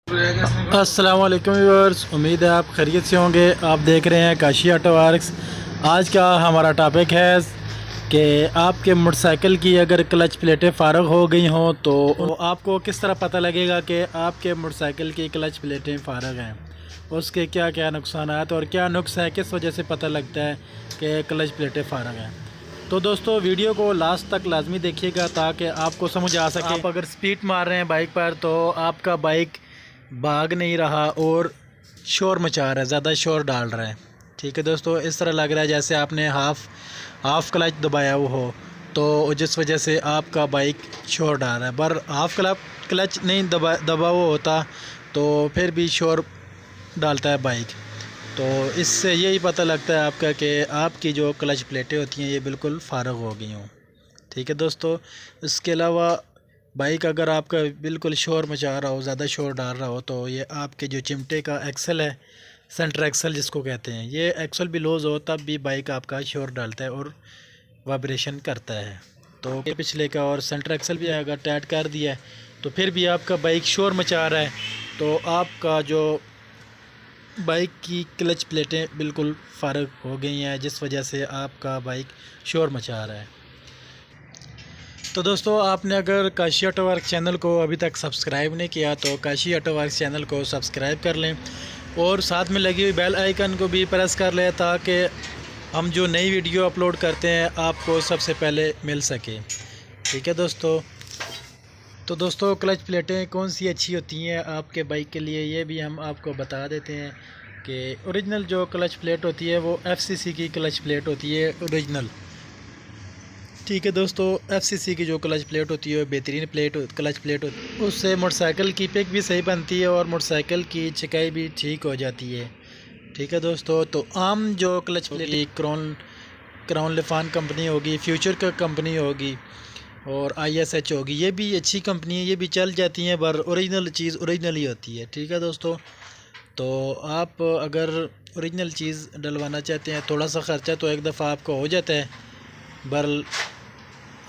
अस्सलाम वालेकुम व्यूअर्स, उम्मीद है आप खैरियत से होंगे। आप देख रहे हैं काशी ऑटो वर्क्स। आज का हमारा टॉपिक है कि आपके मोटरसाइकिल की अगर क्लच प्लेटें फ़ारग हो गई हों तो आपको किस तरह पता लगेगा कि आपके मोटरसाइकिल की क्लच प्लेटें फ़ारग हैं, उसके क्या क्या नुकसान और क्या नुक्स है, किस वजह से पता लगता है कि क्लच प्लेटें फ़ारग हैं। तो दोस्तों वीडियो को लास्ट तक लाजमी देखिएगा ताकि आपको समझ आ सके। आप अगर स्पीड मार रहे हैं बाइक पर तो आपका बाइक भाग नहीं रहा और शोर मचा रहा है, ज़्यादा शोर डाल रहा है। ठीक है दोस्तों, इस तरह लग रहा है जैसे आपने हाफ़ क्लच दबाया हुआ हो, तो जिस वजह से आपका बाइक शोर डाल रहा है। पर हाफ़ क्लच नहीं दबा हुआ होता तो फिर भी शोर डालता है बाइक। तो इससे यही पता लगता है आपका कि आपकी जो क्लच प्लेटें होती हैं ये बिल्कुल फ़ारग हो गई हों। ठीक है दोस्तों, इसके अलावा बाइक अगर आपका बिल्कुल शोर मचा रहा हो, ज़्यादा शोर डाल रहा हो, तो ये आपके जो चिमटे का एक्सल है, सेंटर एक्सल जिसको कहते हैं, ये एक्सल भी लूज़ हो तब भी बाइक आपका शोर डालता है और वाइब्रेशन करता है। तो पिछले का और सेंटर एक्सल भी अगर टाइट कर दिया है तो फिर भी आपका बाइक शोर मचा रहा है, तो आपका जो बाइक की क्लच प्लेटें बिल्कुल फ़ारग हो गई हैं, जिस वजह से आपका बाइक शोर मचा रहा है। तो दोस्तों, आपने अगर काशी ऑटो वर्क चैनल को अभी तक सब्सक्राइब नहीं किया तो काशी ऑटो वर्क चैनल को सब्सक्राइब कर लें और साथ में लगी हुई बेल आइकन को भी प्रेस कर लें ताकि हम जो नई वीडियो अपलोड करते हैं आपको सबसे पहले मिल सके। ठीक है दोस्तों। तो दोस्तों, क्लच प्लेटें कौन सी अच्छी होती हैं आपके बाइक के लिए, ये भी हम आपको बता देते हैं कि ओरिजिनल जो क्लच प्लेट होती है वो FCC की क्लच प्लेट होती है ओरिजिनल। ठीक है दोस्तों, FCC की जो क्लच प्लेट होती है बेहतरीन क्लच प्लेट होती है, उससे मोटरसाइकिल की पिक भी सही बनती है और मोटरसाइकिल की छिकाई भी ठीक हो जाती है। ठीक है दोस्तों। तो आम जो clutch plate crown Lifan company होगी, फ्यूचर का कंपनी होगी और ISH होगी, ये भी अच्छी कंपनी है, ये भी चल जाती हैं, पर ओरिजिनल चीज़ ओरिजिनल ही होती है। ठीक है दोस्तों। तो आप अगर ओरिजिनल चीज़ डलवाना चाहते हैं, थोड़ा सा ख़र्चा तो एक दफ़ा आपका हो जाता है, पर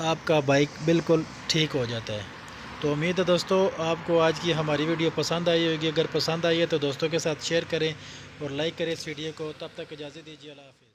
आपका बाइक बिल्कुल ठीक हो जाता है। तो उम्मीद है दोस्तों आपको आज की हमारी वीडियो पसंद आई होगी। अगर पसंद आई है तो दोस्तों के साथ शेयर करें और लाइक करें इस वीडियो को। तब तक इजाज़त दीजिए, अल्लाह हाफ़िज़।